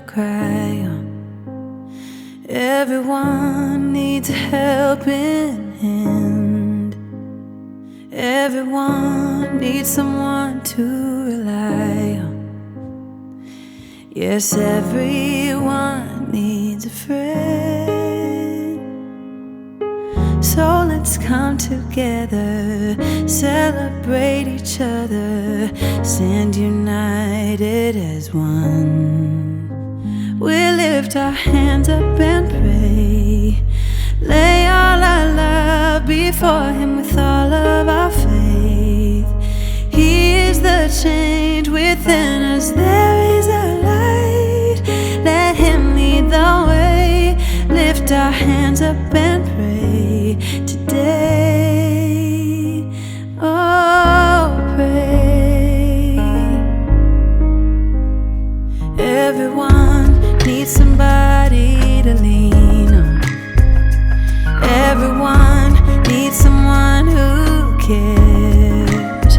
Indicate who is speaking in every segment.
Speaker 1: cry. Everyone needs a helping hand. Everyone needs someone to rely on. Yes, everyone needs a friend. So let's come together, celebrate each other, stand united as one. We lift our hands up and pray, lay all our love before Him with all of our faith. He is the change within us, there is a light. Let Him lead the way, lift our hands up and pray today. Oh, pray. Everyone needs somebody to lean on. Everyone needs someone who cares.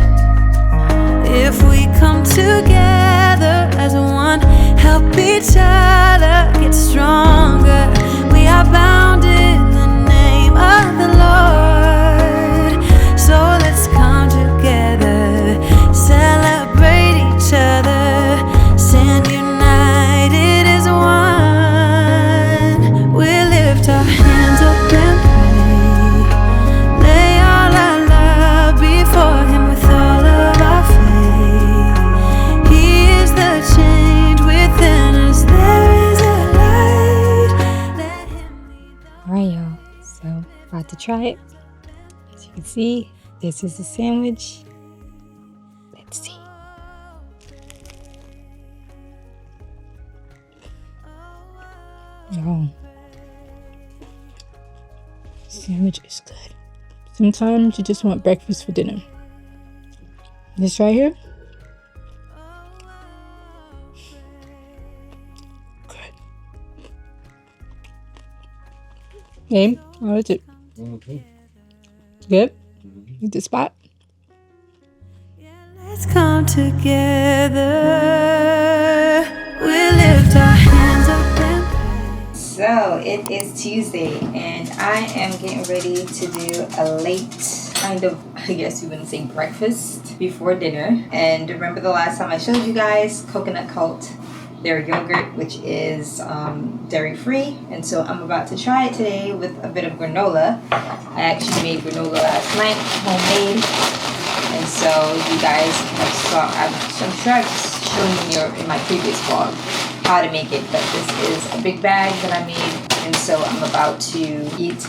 Speaker 1: If we come together as one, help each other get stronger, we are bound in the name of the Lord. So let's come together, celebrate each other, stand united as one. We lift our hands up and pray, lay all our love before Him with all of our faith. He is the change within us, there is a light. Let Him lead the
Speaker 2: Alright, y'all. So, about to try it. As you can see, this is a sandwich. Let's see. Oh. Sandwich is good. Sometimes you just want breakfast for dinner. This right here. Good. Babe, how is it? Good? Eat the spot?
Speaker 1: Let's come together. We lift our hands up and pray.
Speaker 3: So it is Tuesday and I am getting ready to do a late kind of, I guess you wouldn't say breakfast before dinner. And remember the last time I showed you guys Coconut Cult, their yogurt, which is dairy free. And so I'm about to try it today with a bit of granola. I actually made granola last night, homemade. And so you guys have saw, I'm sure I've shown you in my previous vlog how to make it, but this is a big bag that I made, and so I'm about to eat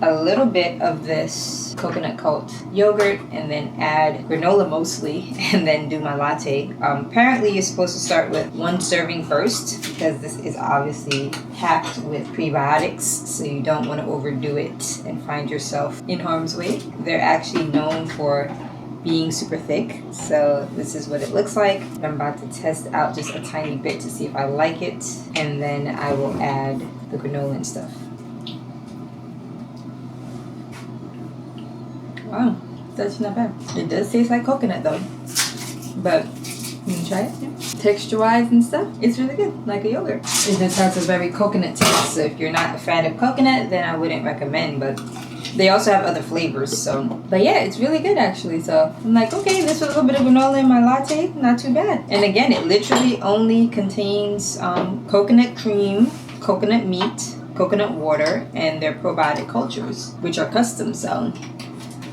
Speaker 3: a little bit of this Coconut Cult yogurt and then add granola mostly, and then do my latte. Apparently you're supposed to start with 1 serving first, because this is obviously packed with prebiotics, so you don't want to overdo it and find yourself in harm's way. They're actually known for being super thick, so this is what it looks like. I'm about to test out just a tiny bit to see if I like it, and then I will add the granola and stuff. Wow, that's not bad. It does taste like coconut though, but you can try it. Yeah. Texture wise and stuff, it's really good, like a yogurt. It just has a very coconut taste, so if you're not a fan of coconut, then I wouldn't recommend, but they also have other flavors, so. But yeah, it's really good actually. So I'm like, okay, this was a little bit of granola in my latte, not too bad. And again, it literally only contains coconut cream, coconut meat, coconut water, and their probiotic cultures, which are custom, so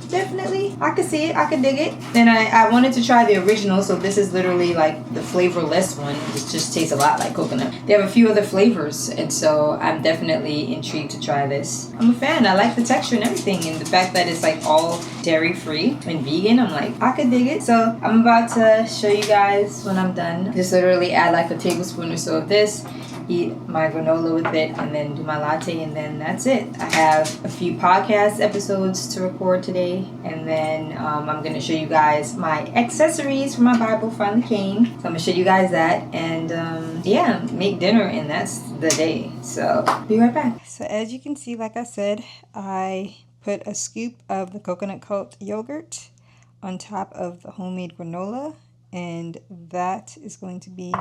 Speaker 3: definitely, I could see it, I could dig it. Then I wanted to try the original, so this is literally like the flavorless one. It just tastes a lot like coconut. They have a few other flavors, and so I'm definitely intrigued to try this. I'm a fan, I like the texture and everything, and the fact that it's like all dairy free and vegan, I'm like, I could dig it. So I'm about to show you guys when I'm done. Just literally add like a tablespoon or so of this, eat my granola with it, and then do my latte, and then that's it. I have a few podcast episodes to record today, and then I'm going to show you guys my accessories for my Bible finally came. So I'm going to show you guys that, and yeah, make dinner, and that's the day. So be right back. So as you can see, like I said, I put a scoop of the Coconut Cult yogurt on top of the homemade granola, and that is going to be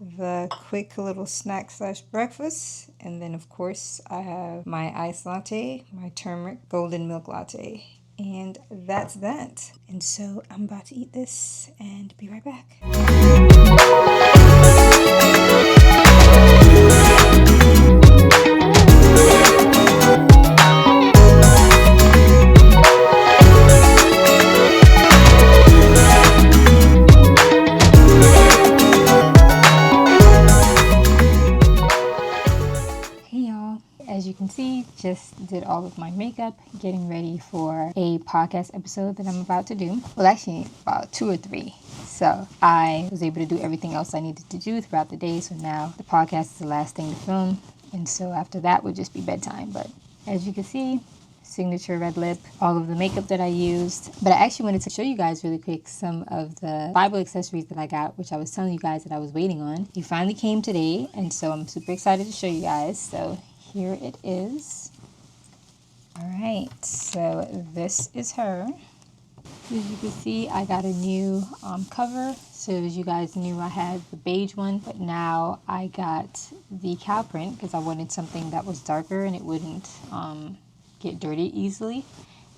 Speaker 2: the quick little snack / breakfast. And then of course I have my iced latte, my turmeric golden milk latte. And that's that. And so I'm about to eat this and be right back. As you can see, just did all of my makeup, getting ready for a podcast episode that I'm about to do. Well, actually, about 2 or 3. So I was able to do everything else I needed to do throughout the day. So now the podcast is the last thing to film. And so after that would just be bedtime. But as you can see, signature red lip, all of the makeup that I used. But I actually wanted to show you guys really quick some of the Bible accessories that I got, which I was telling you guys that I was waiting on. He finally came today, and so I'm super excited to show you guys. So here it is. All right, so this is her. As you can see, I got a new cover. So as you guys knew, I had the beige one, but now I got the cow print because I wanted something that was darker and it wouldn't get dirty easily.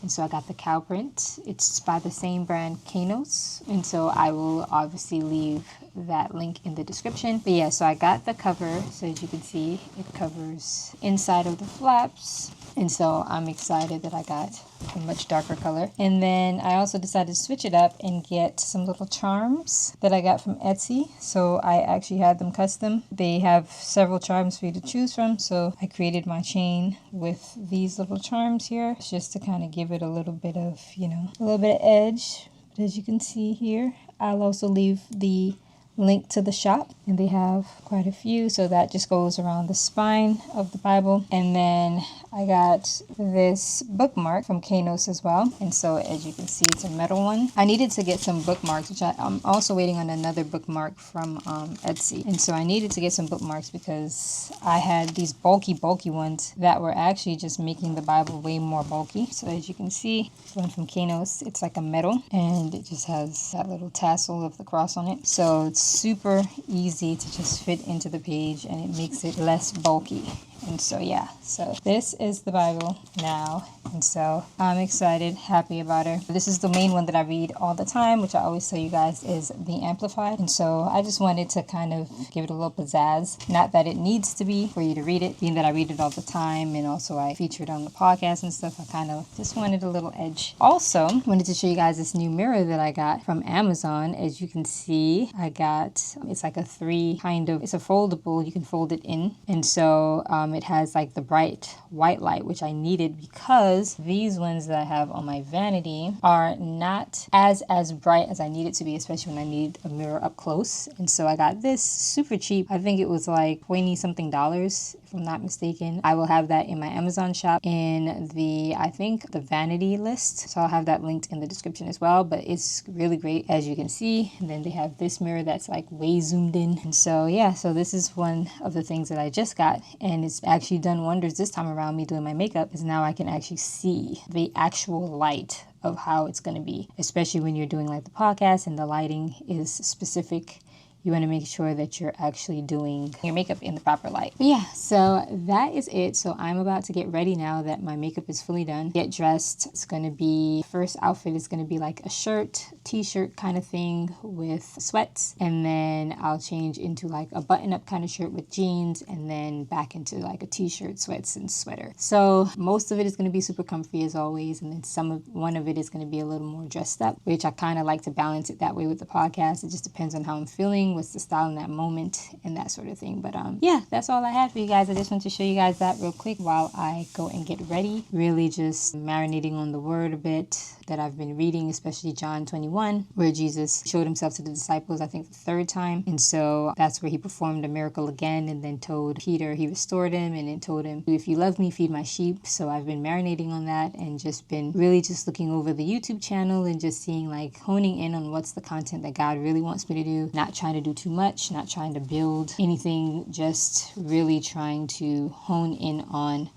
Speaker 2: And so I got the cow print. It's by the same brand, Kanos. And so I will obviously leave that link in the description. But yeah, so I got the cover. So as you can see, it covers inside of the flaps. And so I'm excited that I got a much darker color. And then I also decided to switch it up and get some little charms that I got from Etsy. So I actually had them custom. They have several charms for you to choose from. So I created my chain with these little charms here just to kind of give it a little bit of, a little bit of edge. But as you can see here, I'll also leave the link to the shop, and they have quite a few, so that just goes around the spine of the Bible. And then I got this bookmark from Kanos as well, and so as you can see, it's a metal one. I needed to get some bookmarks, which I'm also waiting on another bookmark from Etsy, and so I needed to get some bookmarks because I had these bulky ones that were actually just making the Bible way more bulky. So as you can see, one from Kanos, it's like a metal, and it just has that little tassel of the cross on it, so it's super easy to just fit into the page, and it makes it less bulky. And so yeah, so this is the Bible now, and so I'm excited, happy about her. This is the main one that I read all the time, which I always tell you guys is the Amplified, and so I just wanted to kind of give it a little pizzazz. Not that it needs to be for you to read it, being that I read it all the time, and also I feature it on the podcast and stuff. I kind of just wanted a little edge. Also, wanted to show you guys this new mirror that I got from Amazon. As you can see, I got, it's like a 3 kind of, it's a foldable, you can fold it in, and so it has like the bright white light, which I needed because these ones that I have on my vanity are not as bright as I need it to be, especially when I need a mirror up close. And so I got this super cheap. I think it was like $20 something, if I'm not mistaken. I will have that in my Amazon shop in the, I think, the vanity list. So I'll have that linked in the description as well, but it's really great, as you can see. And then they have this mirror that's like way zoomed in. And so yeah, so this is one of the things that I just got, and it's actually done wonders this time around me doing my makeup, because now I can actually see the actual light of how it's going to be, especially when you're doing like the podcast and the lighting is specific. You want to make sure that you're actually doing your makeup in the proper light. But yeah, so that is it. So I'm about to get ready now that my makeup is fully done. Get dressed. It's going to be, first outfit is going to be like a shirt, t-shirt kind of thing with sweats. And then I'll change into like a button-up kind of shirt with jeans, and then back into like a t-shirt, sweats, and sweater. So most of it is going to be super comfy as always. And then one of it is going to be a little more dressed up, which I kind of like to balance it that way with the podcast. It just depends on how I'm feeling, what's the style in that moment, and that sort of thing. But yeah, that's all I had for you guys. I just want to show you guys that real quick while I go and get ready. Really just marinating on the word a bit that I've been reading, especially John 21, where Jesus showed himself to the disciples, I think the 3rd time. And so that's where he performed a miracle again, and then told Peter, he restored him, and then told him, if you love me, feed my sheep. So I've been marinating on that and just been really just looking over the YouTube channel and just seeing, like, honing in on what's the content that God really wants me to do. Not trying to do too much, not trying to build anything, just really trying to hone in on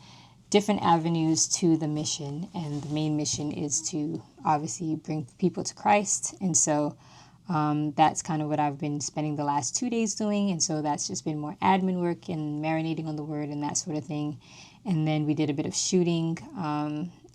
Speaker 2: different avenues to the mission. And the main mission is to obviously bring people to Christ. And so That's kind of what I've been spending the last 2 days doing. And so that's just been more admin work and marinating on the word and that sort of thing. And then we did a bit of shooting.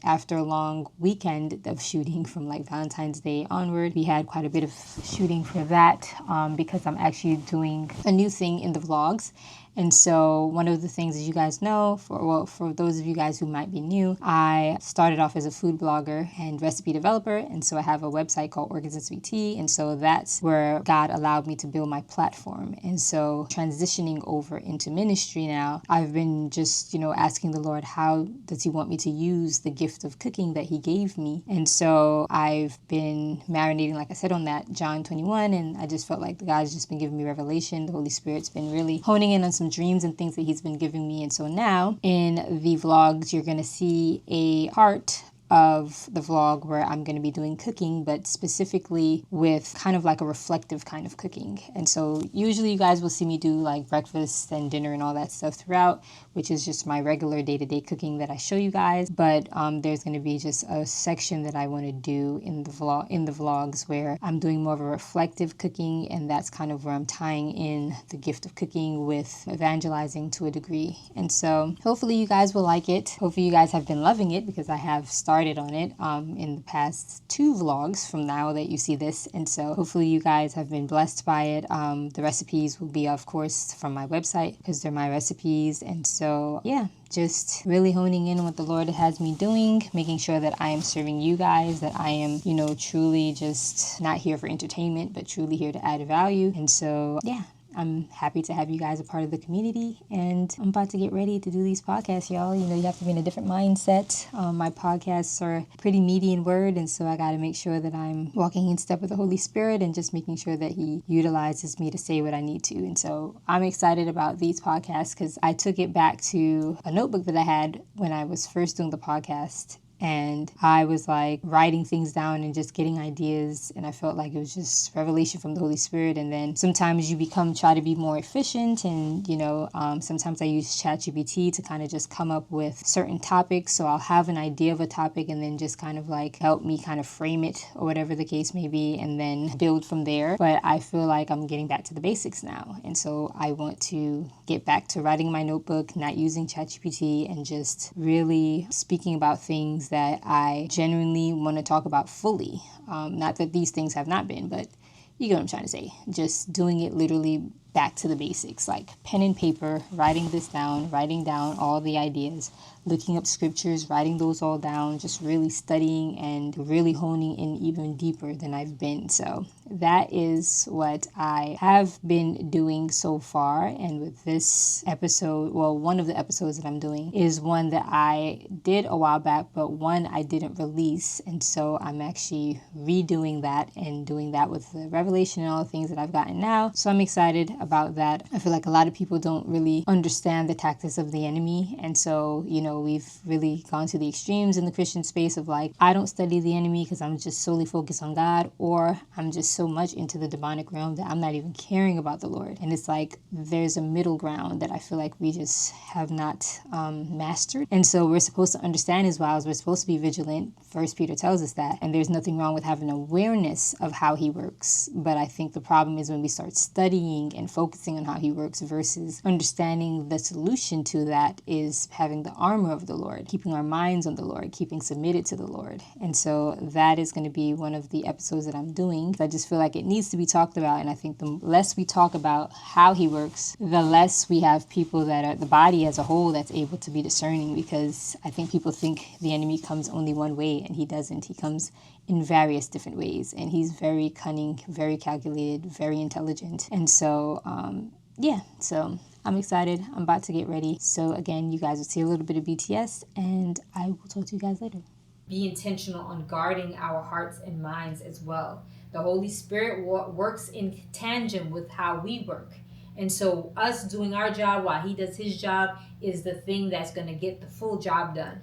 Speaker 2: After a long weekend of shooting from like Valentine's Day onward, we had quite a bit of shooting for that because I'm actually doing a new thing in the vlogs. And so one of the things, as you guys know, for those of you guys who might be new, I started off as a food blogger and recipe developer. And so I have a website called Organs and Sweet Tea. And so that's where God allowed me to build my platform. And so transitioning over into ministry now, I've been just, asking the Lord, how does he want me to use the gift of cooking that he gave me? And so I've been marinating, like I said, on that John 21. And I just felt like God's just been giving me revelation. The Holy Spirit's been really honing in on some dreams and things that he's been giving me. And so now in the vlogs, you're going to see a part of the vlog where I'm going to be doing cooking, but specifically with kind of like a reflective kind of cooking. And so usually you guys will see me do like breakfast and dinner and all that stuff throughout, which is just my regular day-to-day cooking that I show you guys. But there's going to be just a section that I want to do in the vlogs where I'm doing more of a reflective cooking, and that's kind of where I'm tying in the gift of cooking with evangelizing to a degree. And so hopefully you guys will like it. Hopefully you guys have been loving it, because I have started on it in the past 2 vlogs from now that you see this. And so hopefully you guys have been blessed by it. The recipes will be, of course, from my website because they're my recipes. And so, yeah, just really honing in on what the Lord has me doing, making sure that I am serving you guys, that I am, truly just not here for entertainment, but truly here to add value. And so, yeah, I'm happy to have you guys a part of the community, and I'm about to get ready to do these podcasts, y'all. You have to be in a different mindset. My podcasts are pretty meaty in word, and so I got to make sure that I'm walking in step with the Holy Spirit and just making sure that he utilizes me to say what I need to. And so I'm excited about these podcasts because I took it back to a notebook that I had when I was first doing the podcast. And I was like writing things down and just getting ideas. And I felt like it was just revelation from the Holy Spirit. And then sometimes you try to be more efficient. And, sometimes I use ChatGPT to kind of just come up with certain topics. So I'll have an idea of a topic and then just kind of like help me kind of frame it or whatever the case may be, and then build from there. But I feel like I'm getting back to the basics now. And so I want to get back to writing my notebook, not using ChatGPT, and just really speaking about things that I genuinely want to talk about fully. Not that these things have not been, but you get what I'm trying to say. Just doing it literally back to the basics, like pen and paper, writing down all the ideas, looking up scriptures, writing those all down, just really studying and really honing in even deeper than I've been. So that is what I have been doing so far. And with this episode, one of the episodes that I'm doing is one that I did a while back, but one I didn't release. And so I'm actually redoing that and doing that with the revelation and all the things that I've gotten now. So I'm excited about that. I feel like a lot of people don't really understand the tactics of the enemy. And so, we've really gone to the extremes in the Christian space of like, I don't study the enemy because I'm just solely focused on God, or I'm just so much into the demonic realm that I'm not even caring about the Lord. And it's like there's a middle ground that I feel like we just have not mastered. And so we're supposed to understand his wiles. We're supposed to be vigilant. First Peter tells us that. And there's nothing wrong with having awareness of how he works. But I think the problem is when we start studying and focusing on how he works versus understanding the solution to that is having the armor of the Lord, keeping our minds on the Lord, keeping submitted to the Lord. And so that is going to be one of the episodes that I'm doing. I just feel like it needs to be talked about. And I think the less we talk about how he works, the less we have people that are the body as a whole that's able to be discerning, because I think people think the enemy comes only one way, and he doesn't. He comes in various different ways, and he's very cunning, very calculated, very intelligent. And so, so I'm excited. I'm about to get ready. So again, you guys will see a little bit of BTS, and I will talk to you guys later.
Speaker 3: Be intentional on guarding our hearts and minds as well. The Holy Spirit works in tandem with how we work. And so us doing our job while he does his job is the thing that's going to get the full job done.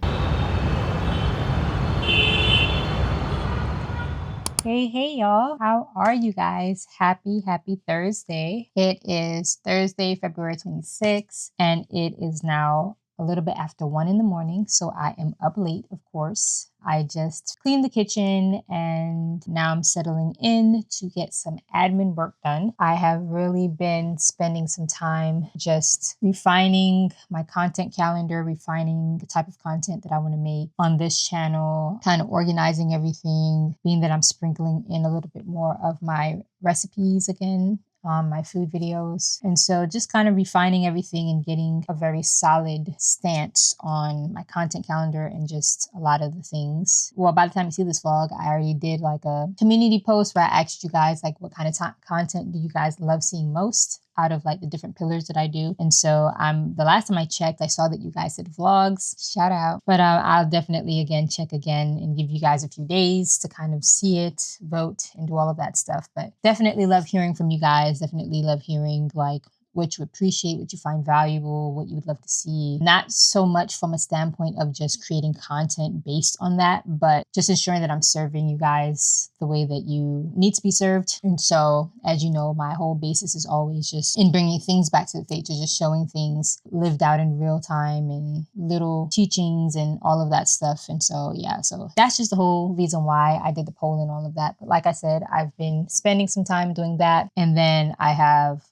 Speaker 2: Hey, y'all. How are you guys? Happy Thursday. It is Thursday, February 26th, and it is now a little bit after 1 in the morning, so I am up late, of course. I just cleaned the kitchen and now I'm settling in to get some admin work done. I have really been spending some time just refining my content calendar, refining the type of content that I want to make on this channel, kind of organizing everything, being that I'm sprinkling in a little bit more of my recipes again, my food videos. And so just kind of refining everything and getting a very solid stance on my content calendar and just a lot of the things. Well, by the time you see this vlog, I already did like a community post where I asked you guys like what kind of content do you guys love seeing most out of like the different pillars that I do. And so the last time I checked, I saw that you guys did vlogs. Shout out. But I'll definitely check again and give you guys a few days to kind of see it, vote, and do all of that stuff. But definitely love hearing from you guys. Definitely love hearing like what you appreciate, what you find valuable, what you would love to see. Not so much from a standpoint of just creating content based on that, but just ensuring that I'm serving you guys the way that you need to be served. And so, as you know, my whole basis is always just in bringing things back to the page, just showing things lived out in real time and little teachings and all of that stuff. And so, yeah, so that's just the whole reason why I did the poll and all of that. But like I said, I've been spending some time doing that. And then I have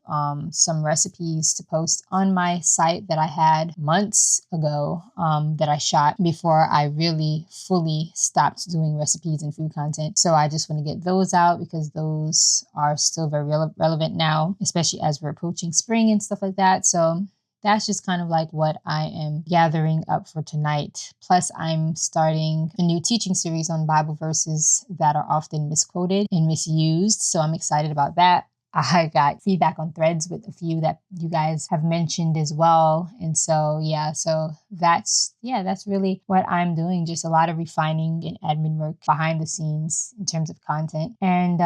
Speaker 2: some recipes to post on my site that I had months ago that I shot before I really fully stopped doing recipes and food content. So I just want to get those out because those are still very relevant now, especially as we're approaching spring and stuff like that. So that's just kind of like what I am gathering up for tonight. Plus, I'm starting a new teaching series on Bible verses that are often misquoted and misused. So I'm excited about that. I got feedback on Threads with a few that you guys have mentioned as well. And so, yeah, so that's really what I'm doing. Just a lot of refining and admin work behind the scenes in terms of content and,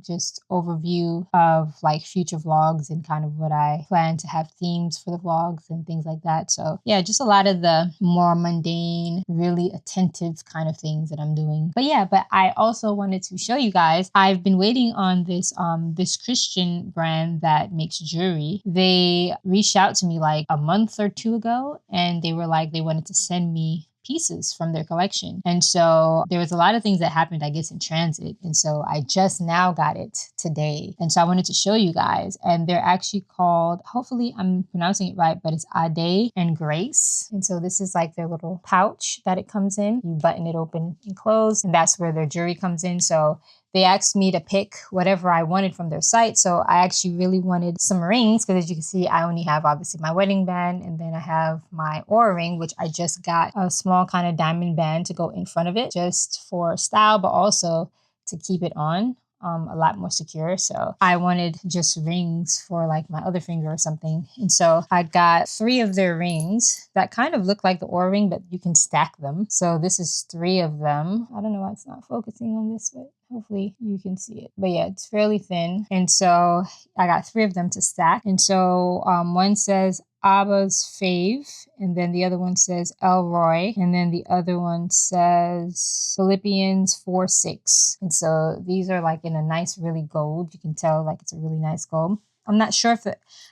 Speaker 2: just overview of like future vlogs and kind of what I plan to have themes for the vlogs and things like that. So yeah, just a lot of the more mundane, really attentive kind of things that I'm doing. But I also wanted to show you guys, I've been waiting on this Christian brand that makes jewelry. They reached out to me like a month or two ago and they were like, they wanted to send me pieces from their collection. And so there was a lot of things that happened, I guess, in transit. And so I just now got it today. And so I wanted to show you guys. And they're actually called, hopefully I'm pronouncing it right, but it's Ade and Grace. And so this is like their little pouch that it comes in. You button it open and close, and that's where their jewelry comes in. So they asked me to pick whatever I wanted from their site. So I actually really wanted some rings because as you can see, I only have obviously my wedding band and then I have my Oura ring, which I just got a small kind of diamond band to go in front of it just for style, but also to keep it on a lot more secure. So I wanted just rings for like my other finger or something. And so I got 3 of their rings that kind of look like the Oura ring, but you can stack them. So this is 3 of them. I don't know why it's not focusing on this, but hopefully you can see it. But yeah, it's fairly thin. And so I got 3 of them to stack. And so one says Abba's Fave, and then the other one says Elroy, and then the other one says Philippians 4:6. And so these are like in a nice, really gold. You can tell like it's a really nice gold. I'm not sure if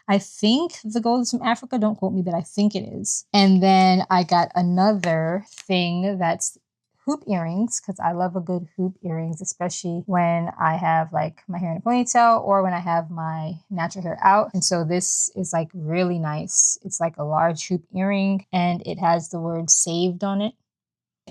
Speaker 2: I think the gold is from Africa. Don't quote me, but I think it is. And then I got another thing that's hoop earrings because I love a good hoop earrings, especially when I have like my hair in a ponytail or when I have my natural hair out. And so this is like really nice. It's like a large hoop earring and it has the word saved on it.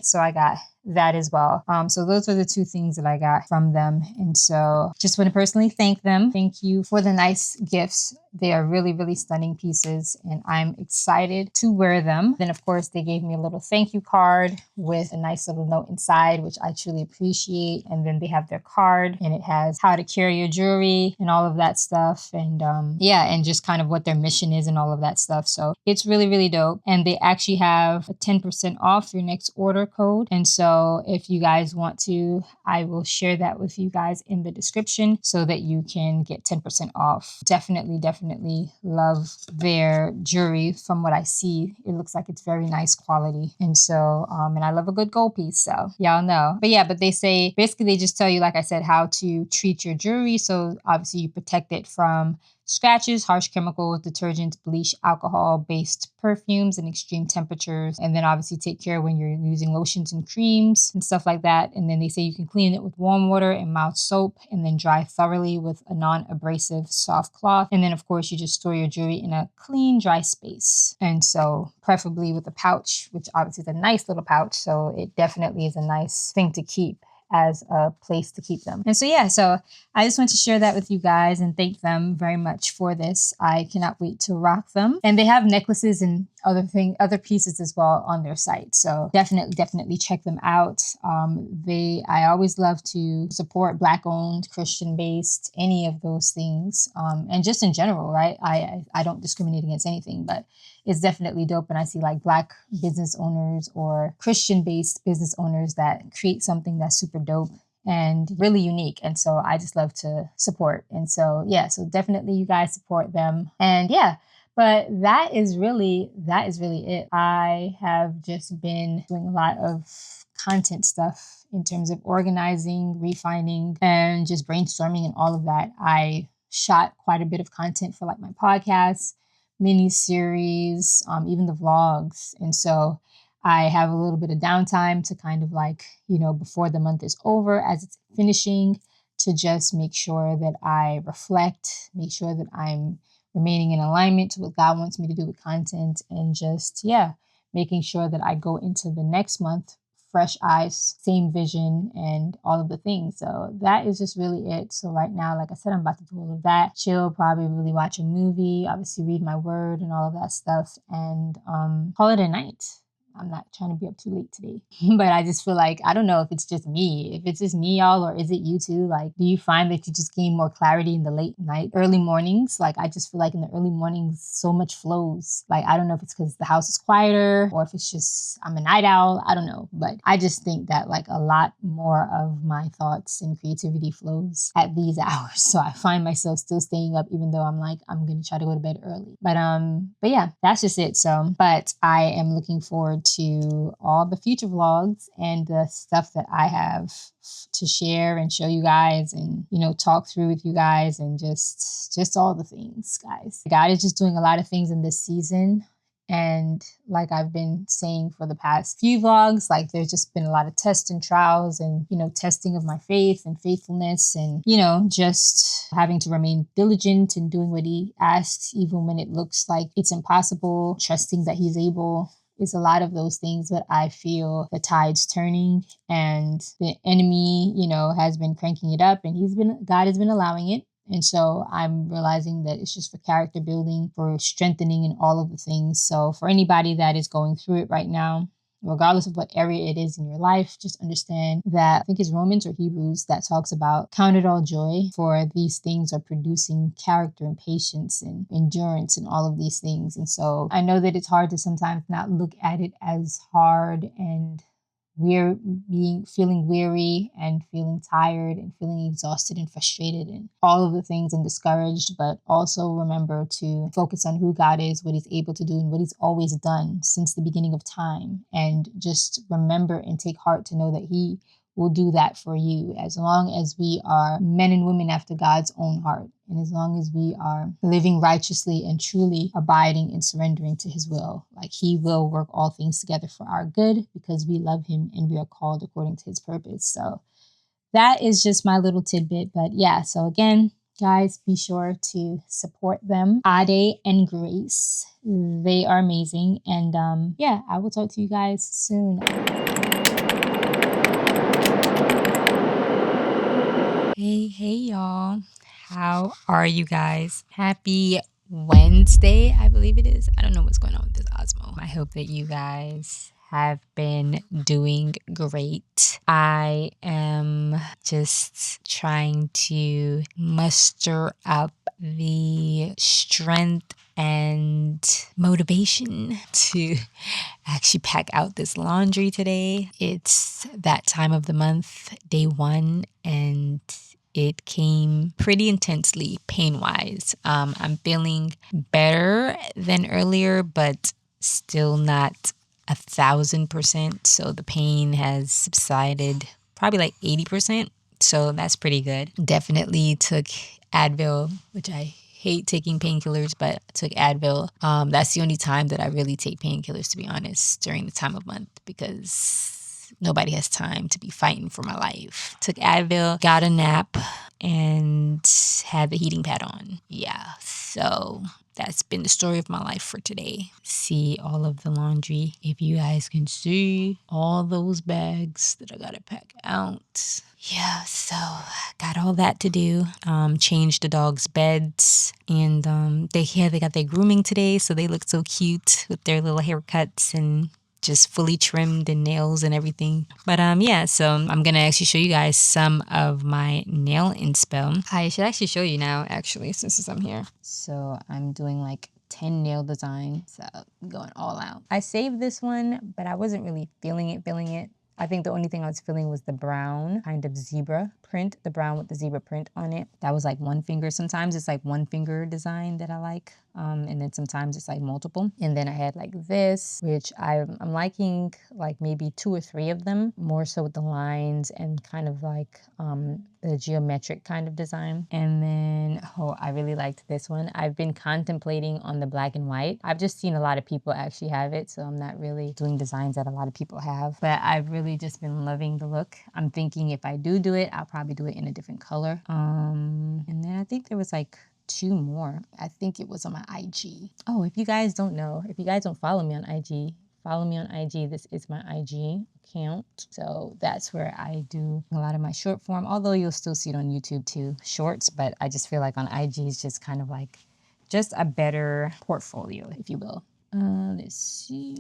Speaker 2: So I got that as well. So those are the 2 things that I got from them. And so just want to personally thank them. Thank you for the nice gifts. They are really, really stunning pieces and I'm excited to wear them. Then of course they gave me a little thank you card with a nice little note inside, which I truly appreciate. And then they have their card and it has how to carry your jewelry and all of that stuff. And and just kind of what their mission is and all of that stuff. So it's really, really dope. And they actually have a 10% off your next order code. And so if you guys want to, I will share that with you guys in the description so that you can get 10% off. Definitely love their jewelry. From what I see, it looks like it's very nice quality. And so, and I love a good gold piece. So y'all know. But they say, basically they just tell you, like I said, how to treat your jewelry. So obviously you protect it from scratches, harsh chemicals, detergents, bleach, alcohol-based perfumes and extreme temperatures. And then obviously take care when you're using lotions and creams and stuff like that. And then they say you can clean it with warm water and mild soap and then dry thoroughly with a non-abrasive soft cloth. And then of course you just store your jewelry in a clean, dry space. And so preferably with a pouch, which obviously is a nice little pouch. So it definitely is a nice thing to keep as a place to keep them. And so, yeah, so I just want to share that with you guys and thank them very much for this. I cannot wait to rock them. And they have necklaces and other pieces as well on their site. So definitely check them out. I always love to support Black owned, Christian based, any of those things. And just in general, right? I don't discriminate against anything, but it's definitely dope when I see like Black business owners or Christian based business owners that create something that's super dope and really unique. And so I just love to support. And so, yeah, so definitely you guys support them. And yeah, but that is really it. I have just been doing a lot of content stuff in terms of organizing, refining, and just brainstorming and all of that. I shot quite a bit of content for like my podcast, mini series, even the vlogs. And so I have a little bit of downtime to kind of like, before the month is over, as it's finishing, to just make sure that I reflect, make sure that I'm remaining in alignment to what God wants me to do with content, and just, making sure that I go into the next month fresh eyes, same vision, and all of the things. So that is just really it. So right now, like I said, I'm about to do all of that. Chill, probably really watch a movie, obviously read my word and all of that stuff, and call it a night. I'm not trying to be up too late today, but I just feel like, I don't know if it's just me. If it's just me, y'all, or is it you too? Like, do you find that you just gain more clarity in the late night, early mornings? Like, I just feel like in the early mornings, so much flows. Like, I don't know if it's because the house is quieter or if it's just I'm a night owl. I don't know. But I just think that like a lot more of my thoughts and creativity flows at these hours. So I find myself still staying up, even though I'm like, I'm going to try to go to bed early. But yeah, that's just it. So, but I am looking forward to all the future vlogs and the stuff that I have to share and show you guys and, talk through with you guys and just all the things, guys. God is just doing a lot of things in this season. And like I've been saying for the past few vlogs, like there's just been a lot of tests and trials and, testing of my faith and faithfulness and, just having to remain diligent and doing what he asks, even when it looks like it's impossible, trusting that he's able. It's a lot of those things, but I feel the tide's turning and the enemy, has been cranking it up, and God has been allowing it. And so I'm realizing that it's just for character building, for strengthening and all of the things. So for anybody that is going through it right now, regardless of what area it is in your life, just understand that I think it's Romans or Hebrews that talks about count it all joy, for these things are producing character and patience and endurance and all of these things. And so I know that it's hard to sometimes not look at it as hard and we're feeling weary and feeling tired and feeling exhausted and frustrated and all of the things and discouraged, but also remember to focus on who God is, what he's able to do, and what he's always done since the beginning of time. And just remember and take heart to know that he will do that for you, as long as we are men and women after God's own heart, and as long as we are living righteously and truly abiding and surrendering to his will. Like, he will work all things together for our good because we love him and we are called according to his purpose. So that is just my little tidbit. But yeah, so again, guys, be sure to support them, Ade and Grace. They are amazing. And I will talk to you guys soon. Hey, y'all. How are you guys? Happy Wednesday, I believe it is. I don't know what's going on with this Osmo. I hope that you guys have been doing great. I am just trying to muster up the strength and motivation to actually pack out this laundry today. It's that time of the month, day one, and it came pretty intensely pain-wise. I'm feeling better than earlier, but still not 1,000%. So the pain has subsided probably like 80%. So that's pretty good. Definitely took Advil, which I hate taking painkillers, but I took Advil. That's the only time that I really take painkillers, to be honest, during the time of month, because nobody has time to be fighting for my life. Took Advil, got a nap, and had the heating pad on. Yeah, so that's been the story of my life for today. See all of the laundry. If you guys can see all those bags that I gotta pack out. Yeah, so got all that to do. Changed the dogs' beds, and they got their grooming today, so they look so cute with their little haircuts and just fully trimmed and nails and everything. But yeah, so I'm gonna actually show you guys some of my nail inspo. I should actually show you now, actually, since I'm here. So I'm doing like 10 nail designs, so I'm going all out. I saved this one, but I wasn't really feeling it. I think the only thing I was feeling was the brown kind of zebra print, the brown with the zebra print on it. That was like one finger. Sometimes it's like one finger design that I like. And then sometimes it's like multiple. And then I had like this, which I'm liking like maybe 2 or 3 of them, more so with the lines and kind of like the geometric kind of design. And then, oh, I really liked this one. I've been contemplating on the black and white. I've just seen a lot of people actually have it, so I'm not really doing designs that a lot of people have. But I've really just been loving the look. I'm thinking if I do it, I'll probably do it in a different color. And then I think there was like 2 more. I think it was on my IG. Oh, if you guys don't know, if you guys don't follow me on IG, follow me on IG. This is my IG account. So that's where I do a lot of my short form, although you'll still see it on YouTube too, shorts, but I just feel like on IG is just kind of like just a better portfolio, if you will. Let's see.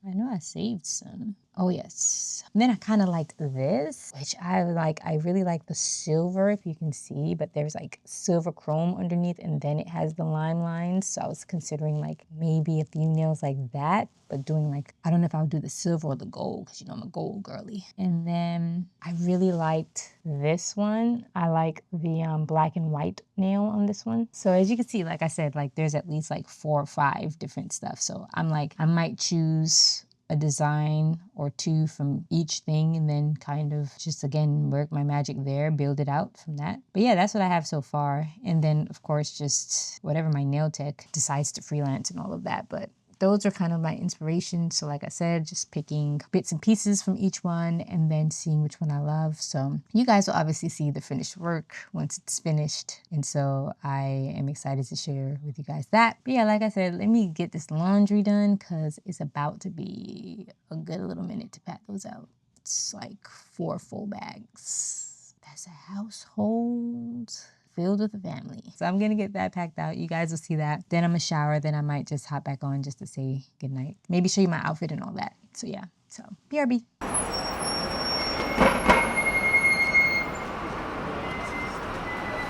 Speaker 2: I know I saved some. Oh yes. And then I kind of like this, which I like. I really like the silver, if you can see, but there's like silver chrome underneath, and then it has the lime lines. So I was considering like maybe a few nails like that, but doing like, I don't know if I would do the silver or the gold, because you know I'm a gold girly. And then I really liked this one. I like the black and white nail on this one. So as you can see, like I said, like there's at least like 4 or 5 different stuff. So I'm like, I might choose a design or 2 from each thing, and then kind of just again work my magic there, build it out from that. But yeah, that's what I have so far. And then of course just whatever my nail tech decides to freelance and all of that. But those are kind of my inspiration. So like I said, just picking bits and pieces from each one and then seeing which one I love. So you guys will obviously see the finished work once it's finished. And so I am excited to share with you guys that. But yeah, like I said, let me get this laundry done because it's about to be a good little minute to pack those out. It's like 4 full bags. That's a household filled with a family. So I'm gonna get that packed out. You guys will see that. Then I'm gonna shower. Then I might just hop back on just to say goodnight. Maybe show you my outfit and all that. So yeah, so BRB.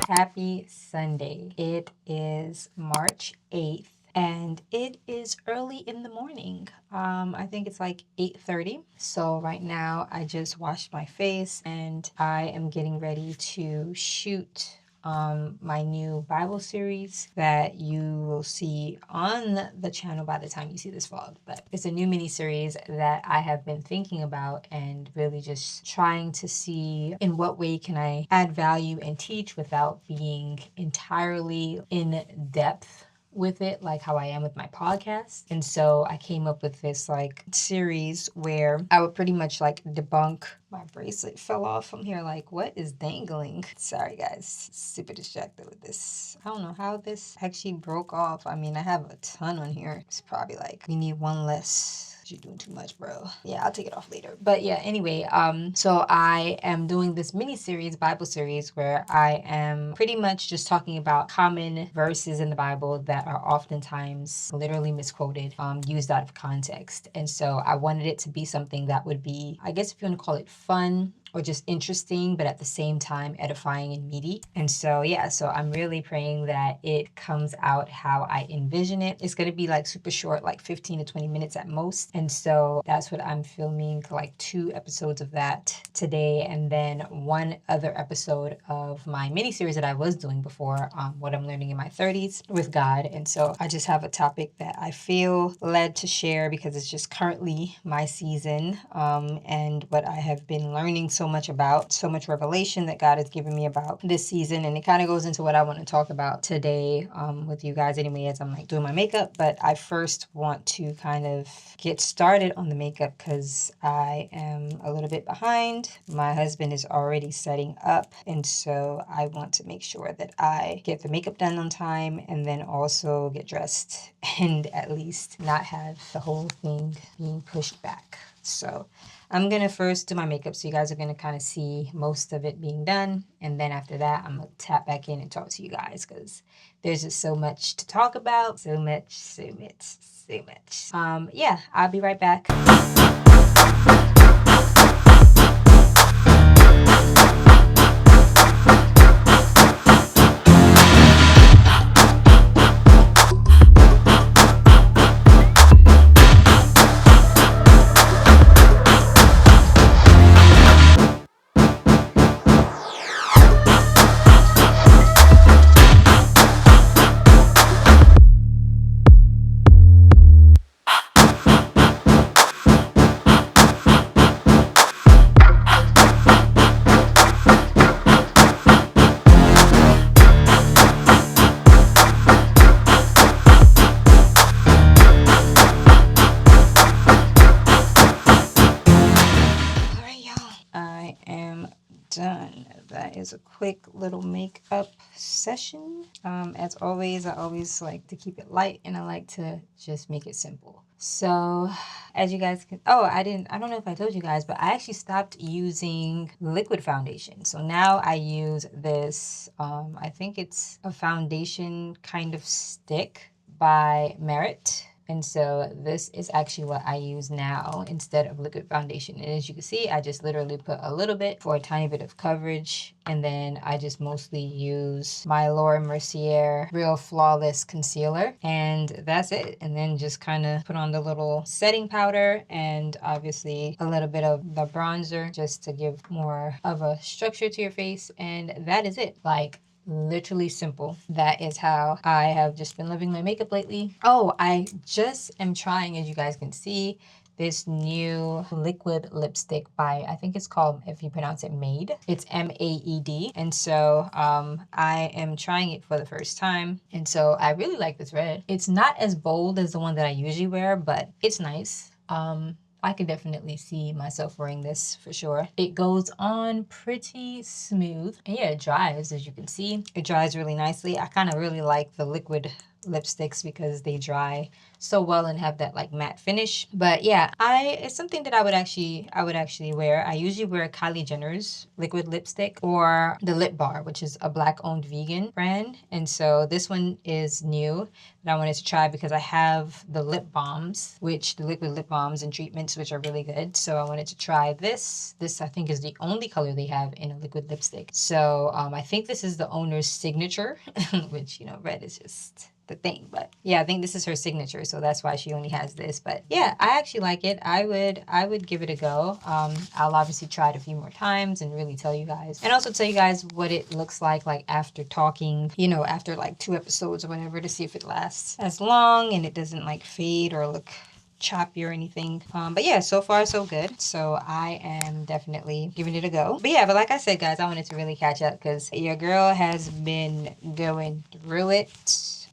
Speaker 2: Happy Sunday. It is March 8th. And it is early in the morning. I think it's like 8:30. So right now I just washed my face and I am getting ready to shoot my new Bible series that you will see on the channel by the time you see this vlog. But it's a new mini series that I have been thinking about and really just trying to see in what way can I add value and teach without being entirely in depth with it, like how I am with my podcast. And so I came up with this like series where I would pretty much like debunk. My bracelet fell off from here. Like, what is dangling? Sorry guys, super distracted with this. I don't know how this actually broke off. I mean, I have a ton on here. It's probably like, we need one less. You're doing too much, bro. Yeah, I'll take it off later. But yeah, anyway, so I am doing this mini series, Bible series, where I am pretty much just talking about common verses in the Bible that are oftentimes literally misquoted, used out of context. And so I wanted it to be something that would be, I guess if you want to call it fun, or just interesting, but at the same time edifying and meaty. And so, yeah, so I'm really praying that it comes out how I envision it. It's gonna be like super short, like 15 to 20 minutes at most. And so that's what I'm filming, like 2 episodes of that today. And then 1 other episode of my mini series that I was doing before, what I'm learning in my 30s with God. And so I just have a topic that I feel led to share because it's just currently my season, and what I have been learning so so much about, so much revelation that God has given me about this season. And it kind of goes into what I want to talk about today with you guys anyway, as I'm like doing my makeup. But I first want to kind of get started on the makeup because I am a little bit behind. My husband is already setting up, and so I want to make sure that I get the makeup done on time and then also get dressed and at least not have the whole thing being pushed back. So I'm going to first do my makeup, so you guys are going to kind of see most of it being done. And then after that, I'm going to tap back in and talk to you guys because there's just so much to talk about. So much. Yeah, I'll be right back. Done. That is a quick little makeup session. As always, I always like to keep it light and I like to just make it simple. So as you guys can, I don't know if I told you guys, but I actually stopped using liquid foundation. So now I use this, I think it's a foundation kind of stick by Merit. And so this is actually what I use now instead of liquid foundation. And as you can see, I just literally put a little bit for a tiny bit of coverage. And then I just mostly use my Laura Mercier Real Flawless Concealer. And that's it. And then just kind of put on the little setting powder and obviously a little bit of the bronzer just to give more of a structure to your face. And that is it. Like, literally simple. That is how I have just been living my makeup lately. I just am trying, as you guys can see, this new liquid lipstick by, I think it's called, if you pronounce it, Made. It's M-A-E-D. And so I am trying it for the first time. And so I really like this red. It's not as bold as the one that I usually wear, but it's nice. I could definitely see myself wearing this for sure. It goes on pretty smooth. And yeah, it dries, as you can see. It dries really nicely. I kind of really like the liquid lipsticks because they dry so well and have that like matte finish. But yeah, it's something that I would actually wear. I usually wear Kylie Jenner's liquid lipstick or the Lip Bar, which is a Black-owned vegan brand. And so this one is new that I wanted to try because I have the lip balms, the liquid lip balms and treatments, which are really good. So I wanted to try this. This I think is the only color they have in a liquid lipstick. So I think this is the owner's signature, which, you know, red is just the thing. But yeah, I think this is her signature, so that's why she only has this. But yeah, I actually like it. I would give it a go. I'll obviously try it a few more times and really tell you guys, and also tell you guys what it looks like after talking, you know, after like 2 episodes or whatever, to see if it lasts as long and it doesn't like fade or look choppy or anything. But yeah, so far so good. So I am definitely giving it a go. But yeah, but like I said, guys, I wanted to really catch up because your girl has been going through it.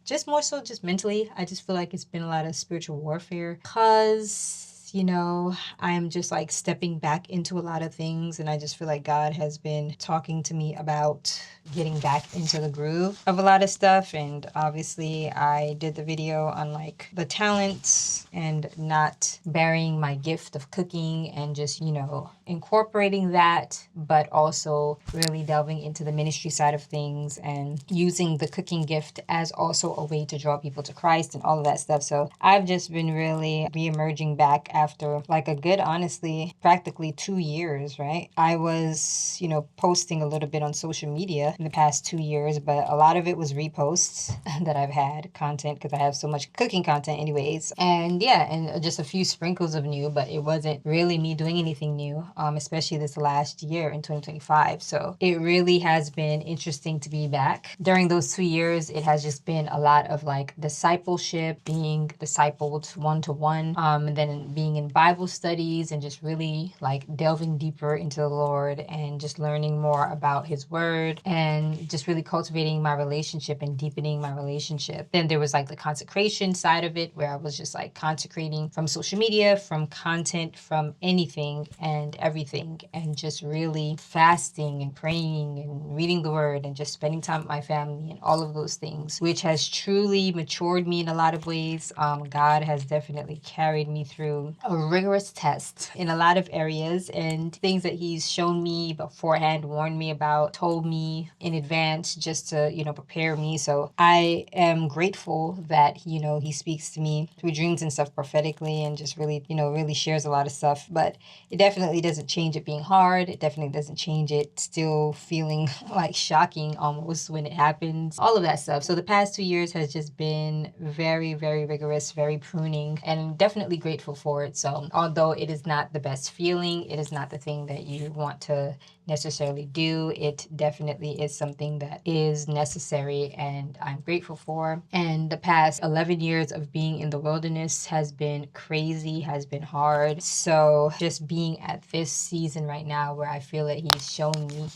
Speaker 2: Just more so just mentally. I just feel like it's been a lot of spiritual warfare because, you know, I'm just like stepping back into a lot of things, and I just feel like God has been talking to me about getting back into the groove of a lot of stuff. And obviously I did the video on like the talents and not burying my gift of cooking and just, you know, incorporating that, but also really delving into the ministry side of things and using the cooking gift as also a way to draw people to Christ and all of that stuff. So I've just been really re-emerging back after like a good, honestly, practically 2 years, right? I was, you know, posting a little bit on social media in the past 2 years, but a lot of it was reposts that I've had content because I have so much cooking content anyways. And yeah, and just a few sprinkles of new, but it wasn't really me doing anything new, especially this last year in 2025. So it really has been interesting to be back. During those 2 years, it has just been a lot of like discipleship, being discipled one-to-one, and then being being in Bible studies and just really like delving deeper into the Lord and just learning more about his word and just really cultivating my relationship and deepening my relationship. Then there was like the consecration side of it, where I was just like consecrating from social media, from content, from anything and everything, and just really fasting and praying and reading the word and just spending time with my family and all of those things, which has truly matured me in a lot of ways. God has definitely carried me through a rigorous test in a lot of areas, and things that he's shown me beforehand, warned me about, told me in advance just to, prepare me. So I am grateful that, he speaks to me through dreams and stuff prophetically and just really, really shares a lot of stuff. But it definitely doesn't change it being hard. It definitely doesn't change it still feeling like shocking almost when it happens. All of that stuff. So the past 2 years has just been very, very rigorous, very pruning, and definitely grateful for it. So although it is not the best feeling, it is not the thing that you want to necessarily do, it definitely is something that is necessary and I'm grateful for. And the past 11 years of being in the wilderness has been crazy, has been hard. So just being at this season right now where I feel that he's showing me,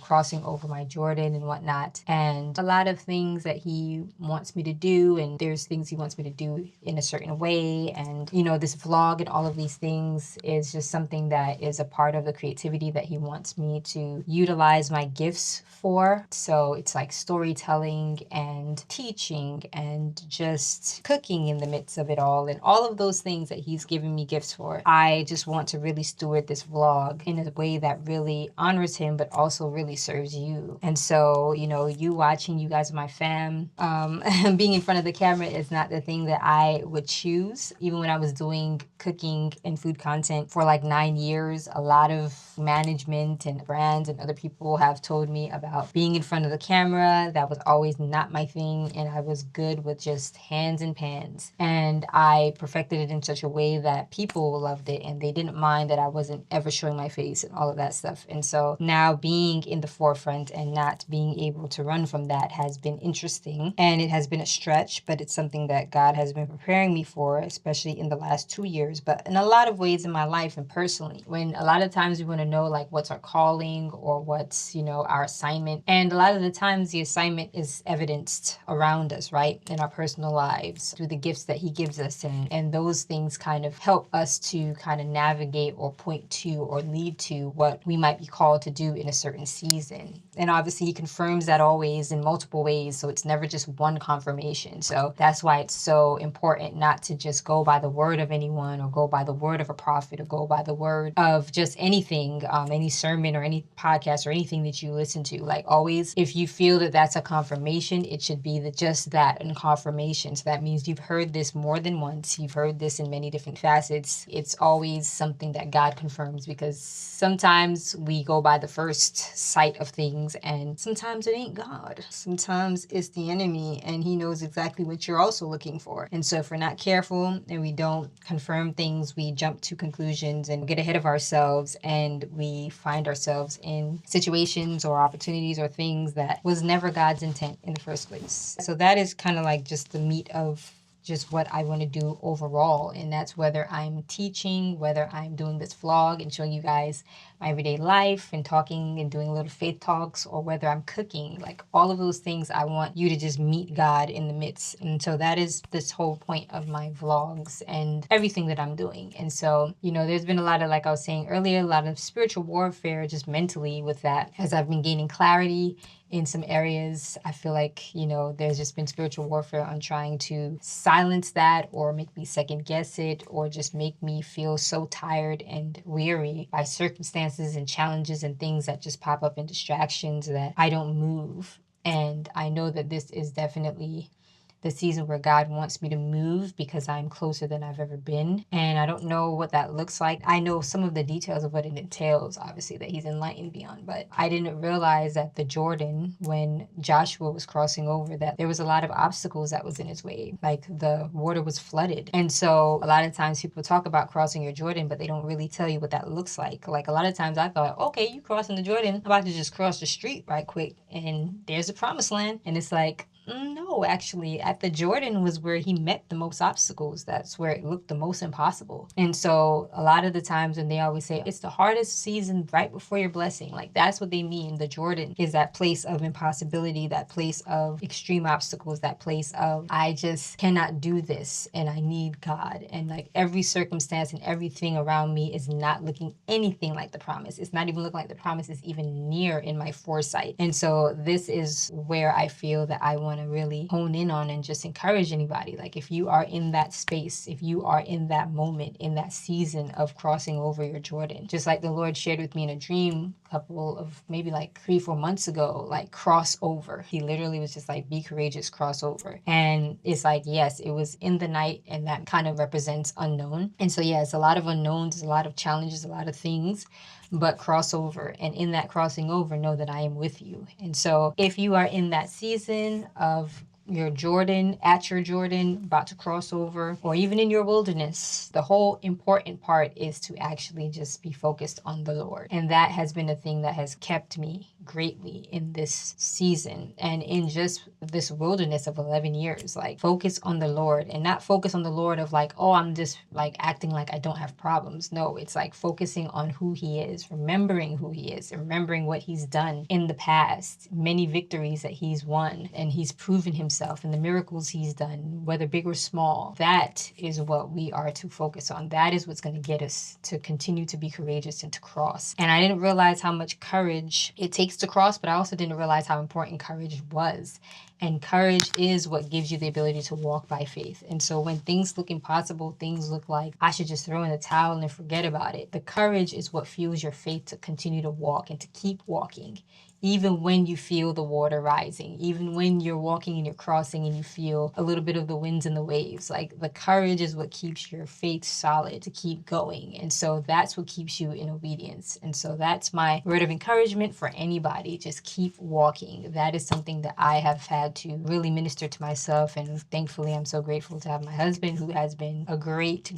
Speaker 2: crossing over my Jordan and whatnot, and a lot of things that he wants me to do, and there's things he wants me to do in a certain way, and this vlog and all of these things is just something that is a part of the creativity that he wants me to utilize my gifts for. So it's like storytelling and teaching and just cooking in the midst of it all, and all of those things that he's given me gifts for. I just want to really steward this vlog in a way that really honors him, but also really serves you. And so, you watching, you guys are my fam. Being in front of the camera is not the thing that I would choose. Even when I was doing cooking and food content for like 9 years, a lot of management and brands and other people have told me about being in front of the camera. That was always not my thing, and I was good with just hands and pans. And I perfected it in such a way that people loved it and they didn't mind that I wasn't ever showing my face and all of that stuff. And so now being in the forefront and not being able to run from that has been interesting, and it has been a stretch, but it's something that God has been preparing me for, especially in the last 2 years, but in a lot of ways in my life and personally. When a lot of times we want to know like what's our calling or what's, our assignment. And a lot of the times the assignment is evidenced around us, right? In our personal lives through the gifts that he gives us. And those things kind of help us to kind of navigate or point to or lead to what we might be called to do in a certain season. And obviously he confirms that always in multiple ways. So it's never just one confirmation. So that's why it's so important not to just go by the word of anyone or go by the word of a prophet or go by the word of just anything, any sermon or any podcast or anything that you listen to. Like always, if you feel that that's a confirmation, it should be just that, and confirmation. So that means you've heard this more than once. You've heard this in many different facets. It's always something that God confirms, because sometimes we go by the first sight of things and sometimes it ain't God. Sometimes it's the enemy and he knows exactly what you're also looking for. And so if we're not careful and we don't confirm things, we jump to conclusions and get ahead of ourselves, and we find ourselves in situations or opportunities or things that was never God's intent in the first place. So that is kind of like just the meat of just what I want to do overall. And that's whether I'm teaching, whether I'm doing this vlog and showing you guys my everyday life and talking and doing little faith talks, or whether I'm cooking. Like all of those things, I want you to just meet God in the midst. And so that is this whole point of my vlogs and everything that I'm doing. And so, there's been a lot of, like I was saying earlier, a lot of spiritual warfare just mentally with that as I've been gaining clarity in some areas. I feel like, there's just been spiritual warfare on trying to silence that or make me second guess it or just make me feel so tired and weary by circumstances and challenges and things that just pop up and distractions that I don't move. And I know that this is definitely the season where God wants me to move, because I'm closer than I've ever been. And I don't know what that looks like. I know some of the details of what it entails, obviously, that he's enlightened me on. But I didn't realize that the Jordan, when Joshua was crossing over, that there was a lot of obstacles that was in his way. Like the water was flooded. And so a lot of times people talk about crossing your Jordan, but they don't really tell you what that looks like. Like a lot of times I thought, okay, you crossing the Jordan, I'm about to just cross the street right quick and there's the promised land. And it's like, No, actually, at the Jordan was where he met the most obstacles. That's where it looked the most impossible. And so a lot of the times when they always say it's the hardest season right before your blessing, like that's what they mean. The Jordan is that place of impossibility, that place of extreme obstacles, that place of I just cannot do this and I need God. And like every circumstance and everything around me is not looking anything like the promise. It's not even looking like the promise is even near in my foresight. And so this is where I feel that I want to really hone in on and just encourage anybody. Like if you are in that space, if you are in that moment, in that season of crossing over your Jordan, just like the Lord shared with me in a dream a couple of maybe like 3-4 months ago, like cross over. He literally was just like, be courageous, cross over. And it's like, yes, it was in the night, and that kind of represents unknown. And so yeah, it's a lot of unknowns, a lot of challenges, a lot of things, but cross over. And in that crossing over, know that I am with you. And so if you are in that season of your Jordan, at your Jordan, about to cross over, or even in your wilderness, the whole important part is to actually just be focused on the Lord. And that has been a thing that has kept me greatly in this season and in just this wilderness of 11 years. Like, focus on the Lord, and not focus on the Lord of like, oh, I'm just like acting like I don't have problems. No, it's like focusing on who he is, remembering who he is, remembering what he's done in the past, many victories that he's won, and he's proven himself and the miracles he's done, whether big or small. That is what we are to focus on. That is what's going to get us to continue to be courageous and to cross. And I didn't realize how much courage it takes to cross, but I also didn't realize how important courage was. And courage is what gives you the ability to walk by faith. And so when things look impossible, things look like I should just throw in the towel and forget about it, the courage is what fuels your faith to continue to walk and to keep walking. Even when you feel the water rising, even when you're walking and you're crossing and you feel a little bit of the winds and the waves, like the courage is what keeps your faith solid to keep going. And so that's what keeps you in obedience. And so that's my word of encouragement for anybody. Just keep walking. That is something that I have had to really minister to myself. And thankfully, I'm so grateful to have my husband, who has been a great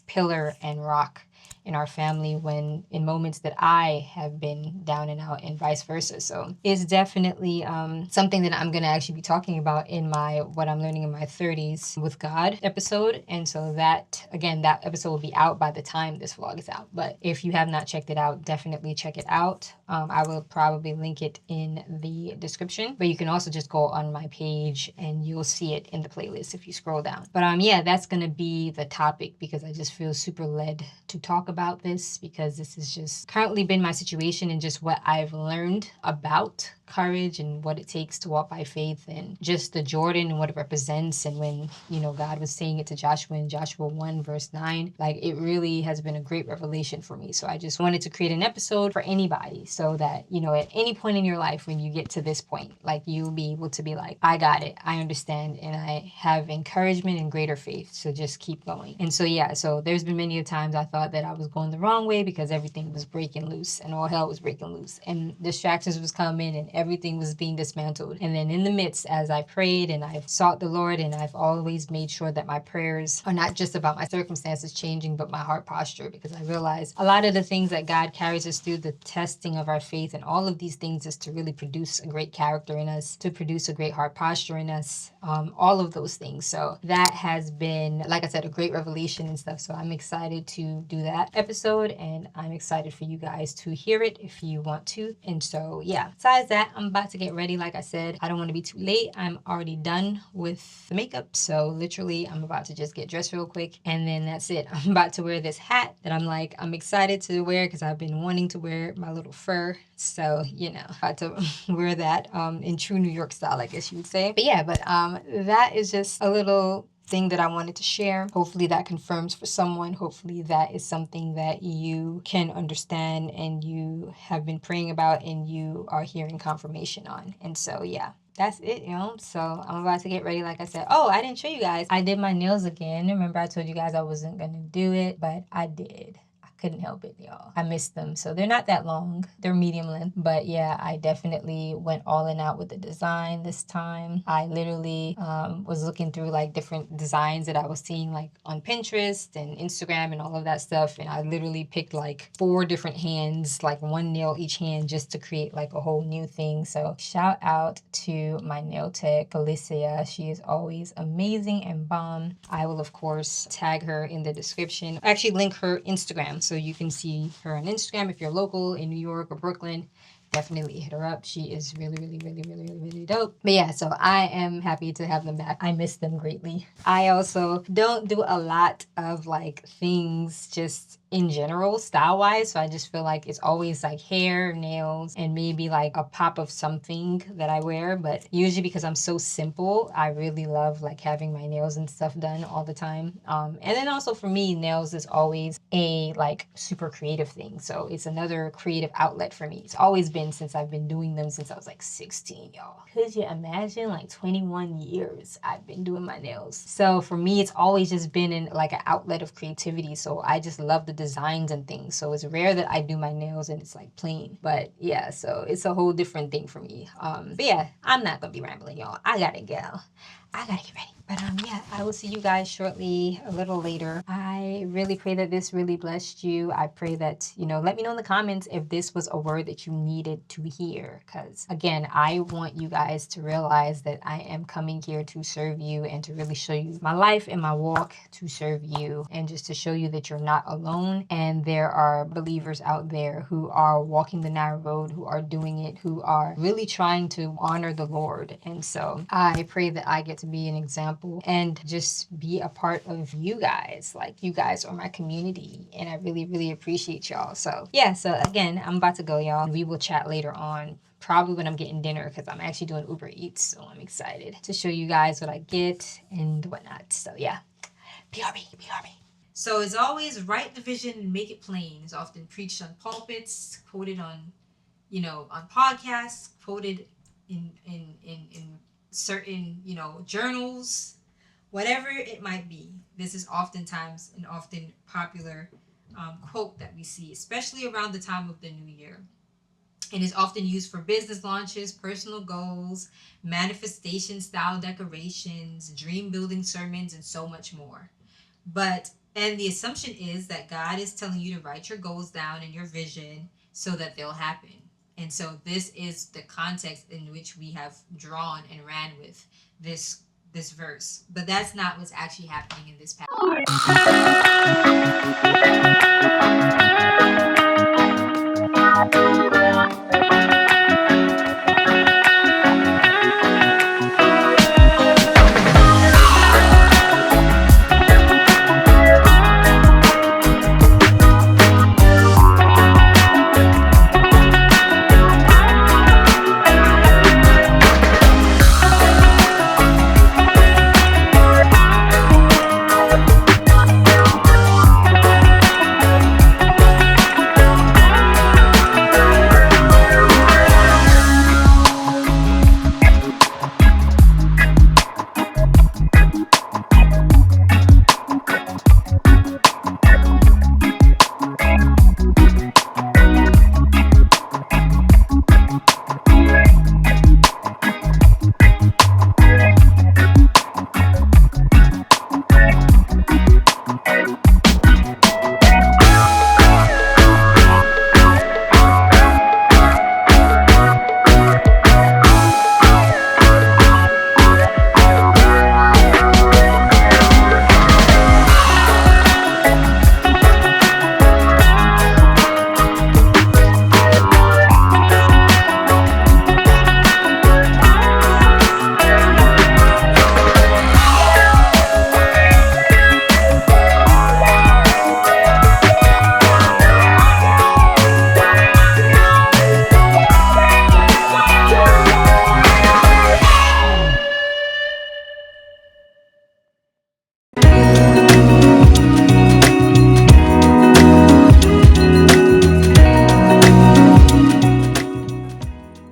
Speaker 2: pillar and rock in our family when in moments that I have been down and out, and vice versa. So it's definitely something that I'm going to actually be talking about in my What I'm Learning in My 30s with God episode. And so that, again, that episode will be out by the time this vlog is out. But if you have not checked it out, definitely check it out. I will probably link it in the description, but you can also just go on my page and you'll see it in the playlist if you scroll down. But yeah, that's going to be the topic because I just feel super led to talk about this because this has just currently been my situation and just what I've learned about courage and what it takes to walk by faith and just the Jordan and what it represents. And when, God was saying it to Joshua in Joshua 1 verse 9, like it really has been a great revelation for me. So I just wanted to create an episode for anybody so that, at any point in your life when you get to this point, like you'll be able to be like, I got it, I understand, and I have encouragement and greater faith. So just keep going. And so, yeah, so there's been many times I thought that I was going the wrong way because everything was breaking loose and all hell was breaking loose and distractions was coming and everything was being dismantled. And then in the midst, as I prayed and I've sought the Lord, and I've always made sure that my prayers are not just about my circumstances changing, but my heart posture, because I realize a lot of the things that God carries us through, the testing of our faith and all of these things, is to really produce a great character in us, to produce a great heart posture in us, all of those things. So that has been, like I said, a great revelation and stuff. So I'm excited to do that episode, and I'm excited for you guys to hear it if you want to. And so, yeah, besides that, I'm about to get ready. Like I said, I don't want to be too late. I'm already done with the makeup. So literally, I'm about to just get dressed real quick, and then that's it. I'm about to wear this hat that I'm excited to wear because I've been wanting to wear my little fur. So, about to wear that in true New York style, I guess you would say. But yeah, that is just a little thing that I wanted to share. Hopefully that confirms for someone. Hopefully that is something that you can understand and you have been praying about and you are hearing confirmation on. And so, yeah. That's it, So I'm about to get ready. Like I said, I didn't show you guys. I did my nails again. Remember I told you guys I wasn't going to do it, but I did. I couldn't help it, y'all. I missed them. So they're not that long. They're medium length. But yeah, I definitely went all in out with the design this time. I literally was looking through like different designs that I was seeing like on Pinterest and Instagram and all of that stuff. And I literally picked like 4 different hands, like 1 nail each hand, just to create like a whole new thing. So shout out to my nail tech, Alicia. She is always amazing and bomb. I will of course tag her in the description. Actually link her Instagram so you can see her on Instagram if you're local in New York or Brooklyn. Definitely hit her up. She is really dope. But yeah, so I am happy to have them back. I miss them greatly. I also don't do a lot of like things just in general style wise, so I just feel like it's always like hair, nails, and maybe like a pop of something that I wear. But usually because I'm so simple, I really love like having my nails and stuff done all the time. And then also for me, nails is always a like super creative thing, so it's another creative outlet for me. It's always been since I've been doing them since I was like 16, y'all. Could you imagine? Like 21 years I've been doing my nails. So for me, it's always just been in like an outlet of creativity. So I just love the designs and things. So it's rare that I do my nails and it's like plain. But yeah, so it's a whole different thing for me. But yeah, I'm not gonna be rambling, y'all. I gotta go. I gotta get ready. But yeah, I will see you guys shortly, a little later. I really pray that this really blessed you. I pray that, let me know in the comments if this was a word that you needed to hear. Because again, I want you guys to realize that I am coming here to serve you and to really show you my life and my walk to serve you, and just to show you that you're not alone. And there are believers out there who are walking the narrow road, who are doing it, who are really trying to honor the Lord. And so I pray that I get to be an example and just be a part of you guys. Like, you guys are my community, and I really appreciate y'all. So yeah, so again, I'm about to go, y'all. We will chat later on, probably when I'm getting dinner, because I'm actually doing Uber Eats, so I'm excited to show you guys what I get and whatnot. So yeah, BRB. So as always, write the vision and make it plain is often preached on pulpits, quoted on on podcasts, quoted in certain journals, whatever it might be. This is oftentimes an often popular quote that we see, especially around the time of the new year. It is often used for business launches, personal goals, manifestation style decorations, dream building sermons, and so much more. And the assumption is that God is telling you to write your goals down and your vision so that they'll happen. And so this is the context in which we have drawn and ran with this verse. But that's not what's actually happening in this passage.